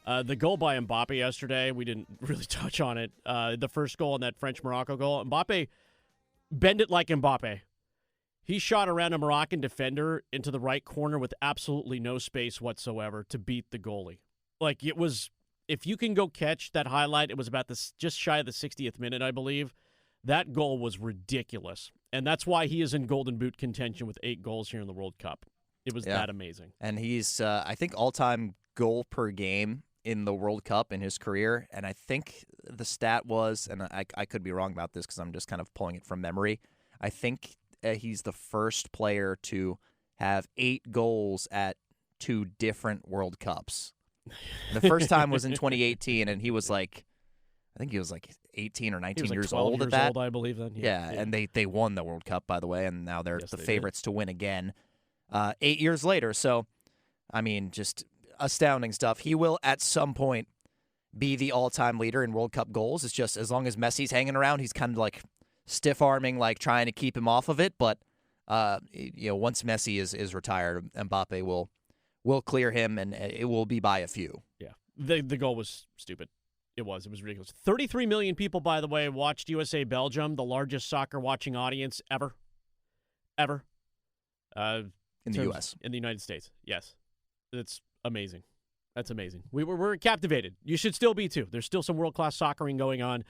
The goal by Mbappe yesterday, we didn't really touch on it. The first goal and that French-Morocco goal, Mbappe, bend it like Mbappe. He shot around a Moroccan defender into the right corner with absolutely no space whatsoever to beat the goalie. Like, it was, if you can go catch that highlight, it was about just shy of the 60th minute, I believe. That goal was ridiculous. And that's why he is in Golden Boot contention with 8 goals here in the World Cup. It was that amazing. And he's, I think, all-time goal per game in the World Cup in his career. And I think the stat was, and I could be wrong about this because I'm just kind of pulling it from memory, I think he's the first player to have 8 goals at 2 different World Cups. The first time was in 2018, and he was like, I think he was like 18 or 19 years old at that. I believe then. Yeah, and they won the World Cup, by the way, and now they're the favorites to win again 8 years later. So, I mean, just astounding stuff. He will, at some point, be the all-time leader in World Cup goals. It's just as long as Messi's hanging around, he's kind of like stiff-arming, like trying to keep him off of it. But, once Messi is retired, Mbappe will clear him, and it will be by a few. Yeah, the goal was stupid. It was ridiculous. 33 million people, by the way, watched USA-Belgium, the largest soccer watching audience ever. In the U.S. In the United States, yes. It's amazing. That's amazing. We're captivated. You should still be, too. There's still some world-class soccering going on.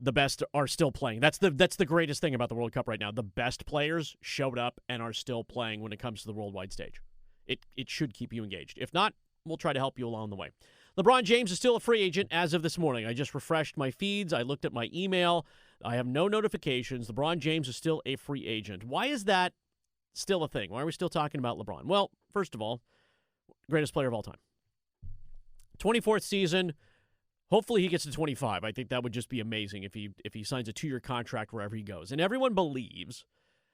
The best are still playing. That's the greatest thing about the World Cup right now. The best players showed up and are still playing when it comes to the worldwide stage. It should keep you engaged. If not, we'll try to help you along the way. LeBron James is still a free agent as of this morning. I just refreshed my feeds. I looked at my email. I have no notifications. LeBron James is still a free agent. Why is that still a thing? Why are we still talking about LeBron? Well, first of all, greatest player of all time. 24th season. Hopefully he gets to 25. I think that would just be amazing if he signs a 2-year contract wherever he goes. And everyone believes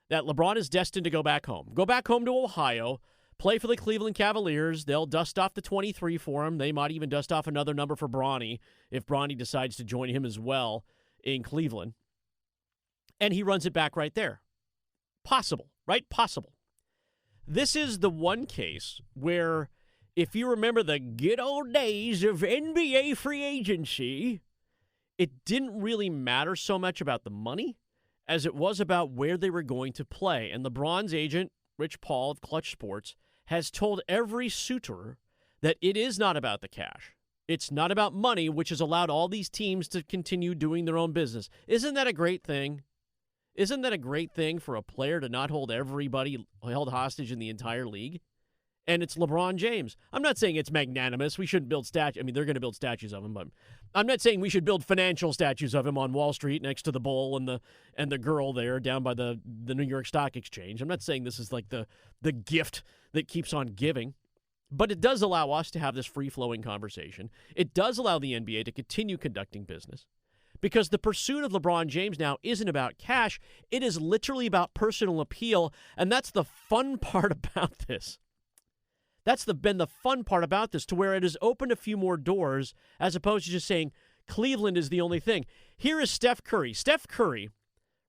that LeBron is destined to go back home. Go back home to Ohio, play for the Cleveland Cavaliers. They'll dust off the 23 for him. They might even dust off another number for Bronny if Bronny decides to join him as well in Cleveland. And he runs it back right there. Possible, right? Possible. This is the one case where, if you remember the good old days of NBA free agency, it didn't really matter so much about the money as it was about where they were going to play. And LeBron's agent, Rich Paul of Clutch Sports, has told every suitor that it is not about the cash. It's not about money, which has allowed all these teams to continue doing their own business. Isn't that a great thing? Isn't that a great thing for a player to not hold everybody held hostage in the entire league? And it's LeBron James. I'm not saying it's magnanimous. We shouldn't build statues. I mean, they're going to build statues of him, but I'm not saying we should build financial statues of him on Wall Street next to the bull and the girl there down by the New York Stock Exchange. I'm not saying this is like the gift that keeps on giving, but it does allow us to have this free-flowing conversation. It does allow the NBA to continue conducting business, because the pursuit of LeBron James now isn't about cash. It is literally about personal appeal, and that's the fun part about this. That's been the fun part about this, to where it has opened a few more doors as opposed to just saying Cleveland is the only thing. Here is Steph Curry. Steph Curry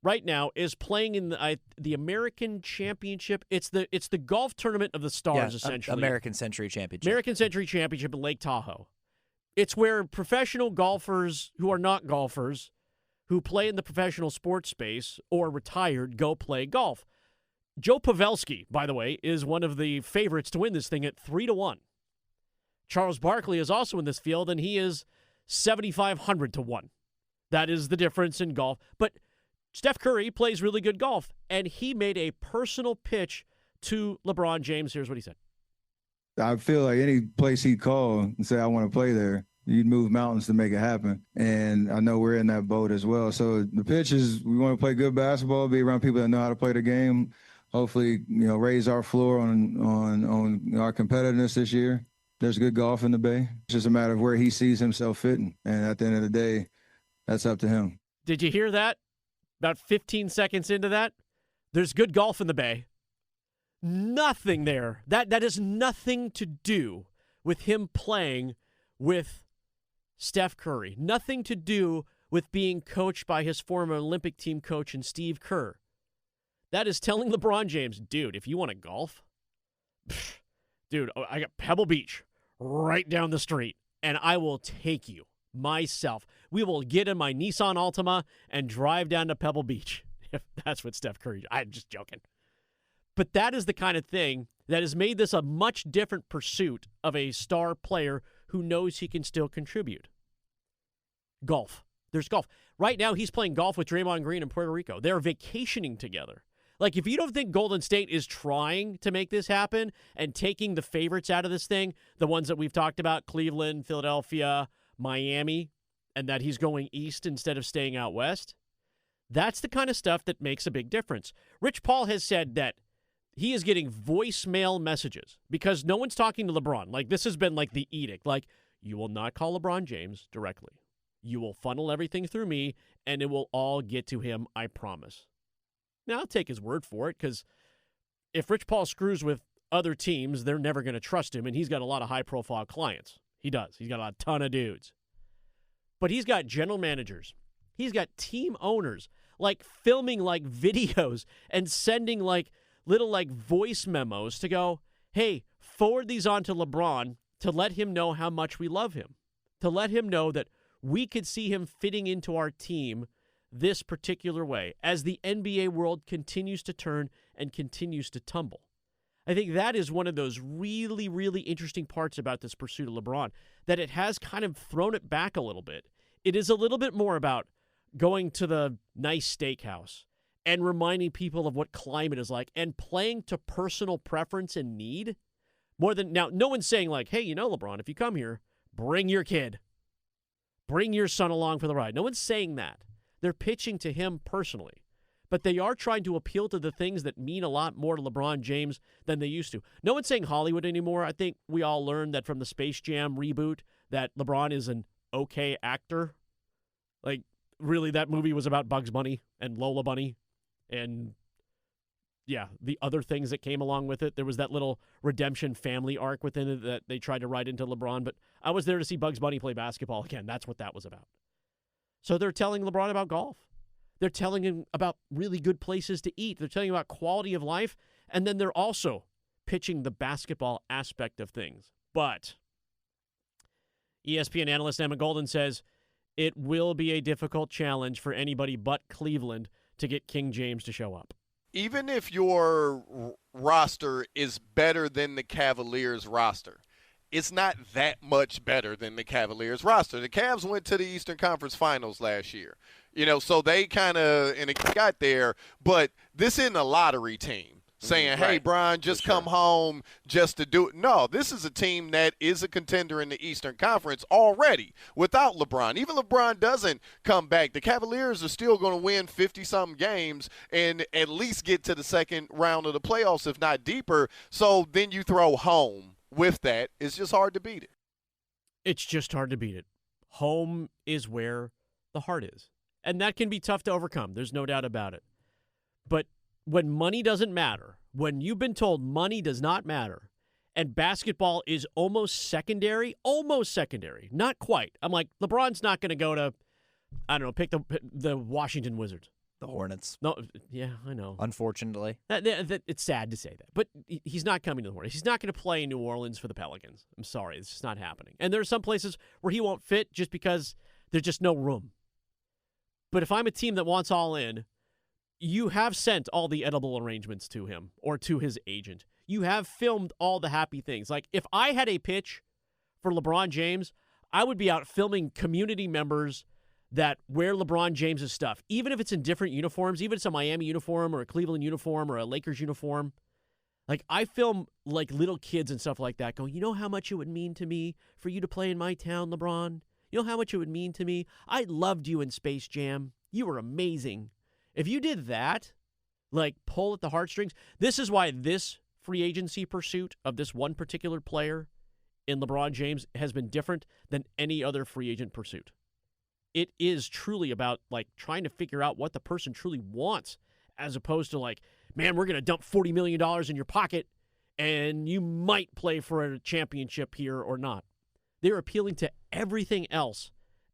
right now is playing in the American Championship. It's the golf tournament of the stars, essentially. American Century Championship. American Century Championship in Lake Tahoe. It's where professional golfers who are not golfers, who play in the professional sports space or retired, go play golf. Joe Pavelski, by the way, is one of the favorites to win this thing at 3-1. Charles Barkley is also in this field, and he is 7,500 to 1. That is the difference in golf. But Steph Curry plays really good golf, and he made a personal pitch to LeBron James. Here's what he said. I feel like any place he'd call and say, I want to play there, you'd move mountains to make it happen. And I know we're in that boat as well. So the pitch is, we want to play good basketball, be around people that know how to play the game. Hopefully, raise our floor on our competitiveness this year. There's good golf in the Bay. It's just a matter of where he sees himself fitting. And at the end of the day, that's up to him. Did you hear that? About 15 seconds into that, there's good golf in the Bay. Nothing there. That has nothing to do with him playing with Steph Curry. Nothing to do with being coached by his former Olympic team coach and Steve Kerr. That is telling LeBron James, dude, if you want to golf, dude, I got Pebble Beach right down the street. and I will take you myself. We will get in my Nissan Altima and drive down to Pebble Beach. If that's what Steph Curry, I'm just joking. But that is the kind of thing that has made this a much different pursuit of a star player who knows he can still contribute. Golf. There's golf. Right now, he's playing golf with Draymond Green in Puerto Rico. They're vacationing together. Like, if you don't think Golden State is trying to make this happen and taking the favorites out of this thing, the ones that we've talked about, Cleveland, Philadelphia, Miami, and that he's going east instead of staying out west, that's the kind of stuff that makes a big difference. Rich Paul has said that he is getting voicemail messages because no one's talking to LeBron. Like, this has been like the edict. Like, you will not call LeBron James directly. You will funnel everything through me, and it will all get to him, I promise. Now, I'll take his word for it, because if Rich Paul screws with other teams, they're never going to trust him, and he's got a lot of high-profile clients. He does. He's got a ton of dudes. But he's got general managers. He's got team owners, like, filming, like, videos and sending, like, little, like, voice memos to go, hey, forward these on to LeBron to let him know how much we love him, to let him know that we could see him fitting into our team this particular way as the NBA world continues to turn and continues to tumble. I think that is one of those really, really interesting parts about this pursuit of LeBron, that it has kind of thrown it back a little bit. It is a little bit more about going to the nice steakhouse and reminding people of what climate is like and playing to personal preference and need more than, now, no one's saying like, hey, you know, LeBron, if you come here, bring your kid. Bring your son along for the ride. No one's saying that. They're pitching to him personally. But they are trying to appeal to the things that mean a lot more to LeBron James than they used to. No one's saying Hollywood anymore. I think we all learned that from the Space Jam reboot that LeBron is an okay actor. Like, really, that movie was about Bugs Bunny and Lola Bunny and, yeah, the other things that came along with it. There was that little redemption family arc within it that they tried to write into LeBron, but I was there to see Bugs Bunny play basketball again. That's what that was about. So they're telling LeBron about golf. They're telling him about really good places to eat. They're telling him about quality of life, and then they're also pitching the basketball aspect of things. But ESPN analyst Emma Golden says it will be a difficult challenge for anybody but Cleveland to get King James to show up. Even if your roster is better than the Cavaliers roster, it's not that much better than the Cavaliers roster. The Cavs went to the Eastern Conference Finals last year. You know, so they kind of, and it got there, but this isn't a lottery team saying, hey, Brian, just come home just to do it. No, this is a team that is a contender in the Eastern Conference already without LeBron. Even LeBron doesn't come back, the Cavaliers are still going to win 50-something games and at least get to the second round of the playoffs, if not deeper. So then you throw home with that. It's just hard to beat it. It's just hard to beat it. Home is where the heart is. And that can be tough to overcome. There's no doubt about it. But when money doesn't matter, when you've been told money does not matter, and basketball is almost secondary, not quite. I'm like, LeBron's not going to go to, I don't know, pick the Washington Wizards. The Hornets. No, yeah, I know. Unfortunately. It's sad to say that. But he's not coming to the Hornets. He's not going to play in New Orleans for the Pelicans. I'm sorry. It's just not happening. And there are some places where he won't fit just because there's just no room. But if I'm a team that wants all in, you have sent all the edible arrangements to him or to his agent. You have filmed all the happy things. Like, if I had a pitch for LeBron James, I would be out filming community members that wear LeBron James's stuff, even if it's in different uniforms, even if it's a Miami uniform or a Cleveland uniform or a Lakers uniform. Like, I film, like, little kids and stuff like that going, you know how much it would mean to me for you to play in my town, LeBron? You know how much it would mean to me? I loved you in Space Jam. You were amazing. If you did that, like, pull at the heartstrings, this is why this free agency pursuit of this one particular player in LeBron James has been different than any other free agent pursuit. It is truly about, like, trying to figure out what the person truly wants, as opposed to, like, man, we're going to dump $40 million in your pocket and you might play for a championship here or not. They're appealing to everything else,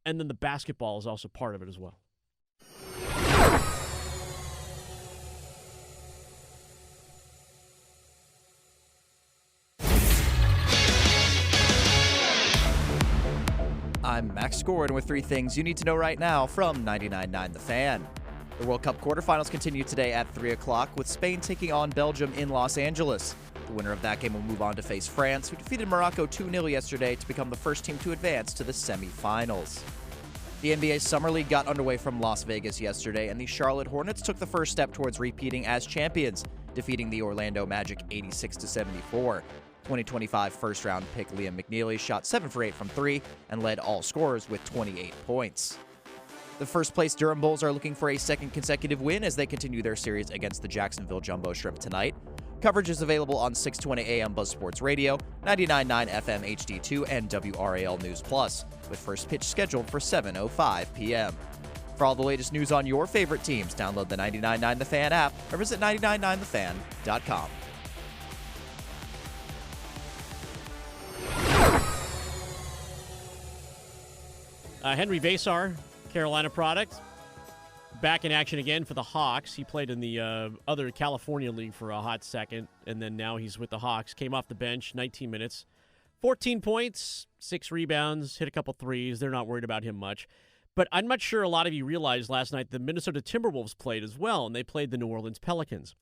and then the basketball is also part of it as well. I'm Max Goren with 3 things you need to know right now from 99.9 The Fan. The World Cup quarterfinals continue today at 3 o'clock with Spain taking on Belgium in Los Angeles. The winner of that game will move on to face France, who defeated Morocco 2-0 yesterday to become the first team to advance to the semifinals. The NBA Summer League got underway from Las Vegas yesterday, and the Charlotte Hornets took the first step towards repeating as champions, defeating the Orlando Magic 86-74. 2025 first-round pick Liam McNeely shot 7 for 8 from 3 and led all scorers with 28 points. The first-place Durham Bulls are looking for a second consecutive win as they continue their series against the Jacksonville Jumbo Shrimp tonight. Coverage is available on 620 AM Buzz Sports Radio, 99.9 FM HD2, and WRAL News Plus, with first pitch scheduled for 7:05 p.m. For all the latest news on your favorite teams, download the 99.9 The Fan app or visit 999thefan.com. Henry Vasar, Carolina product, back in action again for the Hawks. He played in the other California league for a hot second, and then now he's with the Hawks. Came off the bench, 19 minutes, 14 points, 6 rebounds, hit a couple threes. They're not worried about him much. But I'm not sure a lot of you realized last night the Minnesota Timberwolves played as well, and they played the New Orleans Pelicans.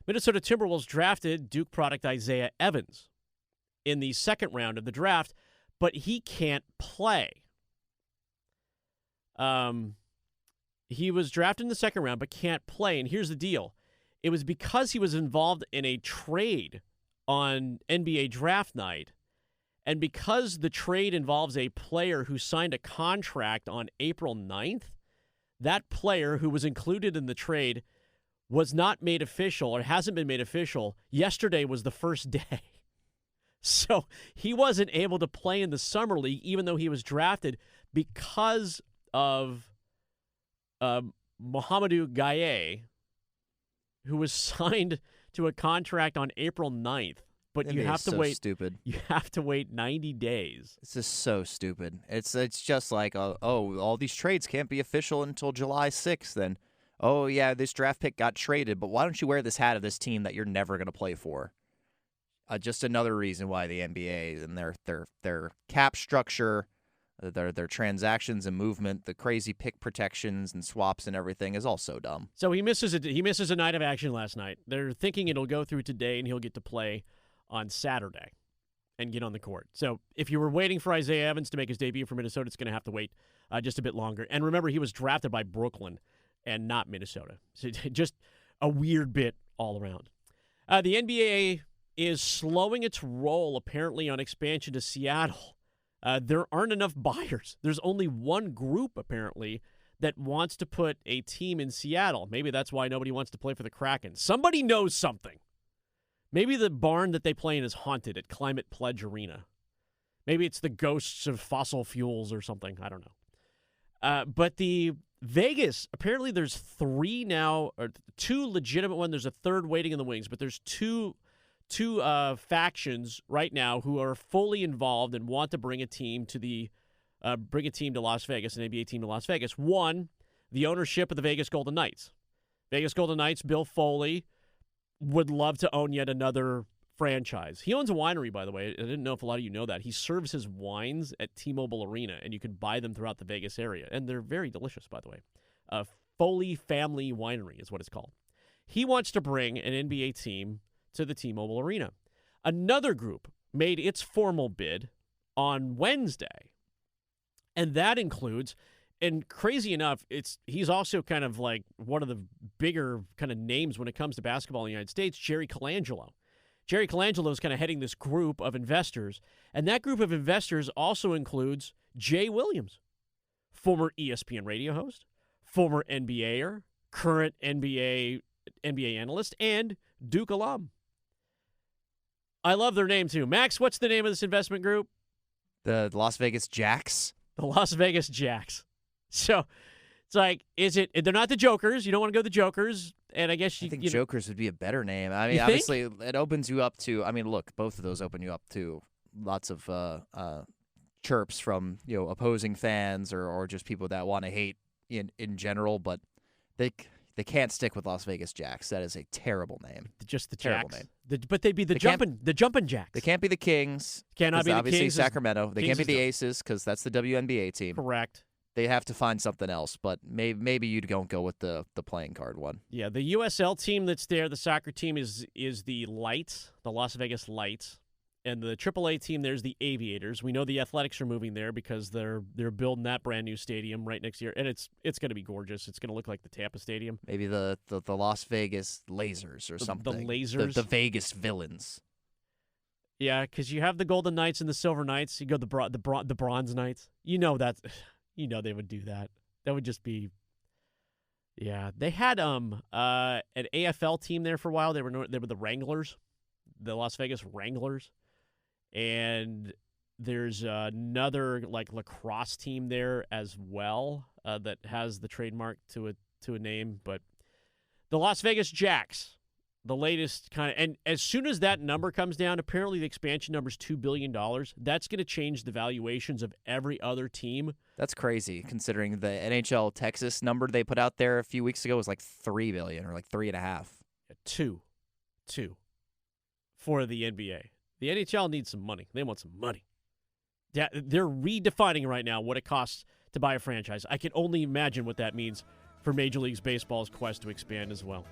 Minnesota Timberwolves drafted Duke product Isaiah Evans in the second round of the draft, but he can't play. He was drafted in the second round but can't play, and here's the deal. It was because he was involved in a trade on NBA draft night, and because the trade involves a player who signed a contract on April 9th, that player who was included in the trade was not made official or hasn't been made official. Yesterday was the first day. So he wasn't able to play in the Summer League even though he was drafted because of Mohamedou Gaye, who was signed to a contract on April 9th. But you have to wait. Stupid. You have to wait 90 days. It's just so stupid. It's just like, all these trades can't be official until July 6th. Then, oh yeah, this draft pick got traded, but why don't you wear this hat of this team that you're never going to play for? Just another reason why the NBA and their cap structure, their transactions and movement, the crazy pick protections and swaps and everything is all so dumb. So he misses a night of action last night. They're thinking it'll go through today and he'll get to play on Saturday and get on the court. So if you were waiting for Isaiah Evans to make his debut for Minnesota, it's going to have to wait just a bit longer. And remember, he was drafted by Brooklyn and not Minnesota. So just a weird bit all around. The NBA is slowing its roll, apparently, on expansion to Seattle. There aren't enough buyers. There's only one group, apparently, that wants to put a team in Seattle. Maybe that's why nobody wants to play for the Kraken. Somebody knows something. Maybe the barn that they play in is haunted at Climate Pledge Arena. Maybe it's the ghosts of fossil fuels or something. I don't know. But the Vegas, apparently there's 3 now, or 2 legitimate ones. There's a third waiting in the wings, but there's two factions right now who are fully involved and want to bring a team to Las Vegas, an NBA team to Las Vegas. One, the ownership of the Vegas Golden Knights. Vegas Golden Knights, Bill Foley, would love to own yet another franchise. He owns a winery, by the way. I didn't know if a lot of you know that. He serves his wines at T-Mobile Arena, and you can buy them throughout the Vegas area. And they're very delicious, by the way. Foley Family Winery is what it's called. He wants to bring an NBA team to the T-Mobile Arena. Another group made its formal bid on Wednesday, and that includes, and crazy enough, he's also kind of like one of the bigger kind of names when it comes to basketball in the United States, Jerry Colangelo. Jerry Colangelo is kind of heading this group of investors, and that group of investors also includes Jay Williams, former ESPN radio host, former NBAer, current NBA analyst, and Duke alum. I love their name, too. Max, what's the name of this investment group? The Las Vegas Jacks. The Las Vegas Jacks. So it's like, they're not the Jokers. You don't want to go the Jokers. And I guess I think Jokers would be a better name. I mean, obviously, it opens you up to, look, both of those open you up to lots of chirps from, opposing fans or just people that want to hate in general. But They can't stick with Las Vegas Jacks. That is a terrible name. Just the terrible Jacks. name. But they'd be the jumping Jacks. They can't be the Kings. Cannot be the obviously Kings. Sacramento. They Kings can't be the is Aces because that's the WNBA team. Correct. They have to find something else, but maybe you don't go with the playing card one. Yeah, the USL team that's there, the soccer team is the Lights, the Las Vegas Lights. And the AAA team, there's the Aviators. We know the Athletics are moving there because they're building that brand new stadium right next year, and it's going to be gorgeous. It's going to look like the Tampa Stadium. Maybe the Las Vegas Lasers or something. The Lasers, the Vegas Villains. Yeah, because you have the Golden Knights and the Silver Knights. You go the Bronze Knights. You know they would do that. That would just be. Yeah, they had an AFL team there for a while. They were the Wranglers, the Las Vegas Wranglers. And there's another lacrosse team there as well that has the trademark to a name. But the Las Vegas Jacks, the latest and as soon as that number comes down, apparently the expansion number is $2 billion. That's going to change the valuations of every other team. That's crazy considering the NHL Texas number they put out there a few weeks ago was like $3 billion or like $3.5. Two for the NBA. The NHL needs some money. They want some money. They're redefining right now what it costs to buy a franchise. I can only imagine what that means for Major League Baseball's quest to expand as well.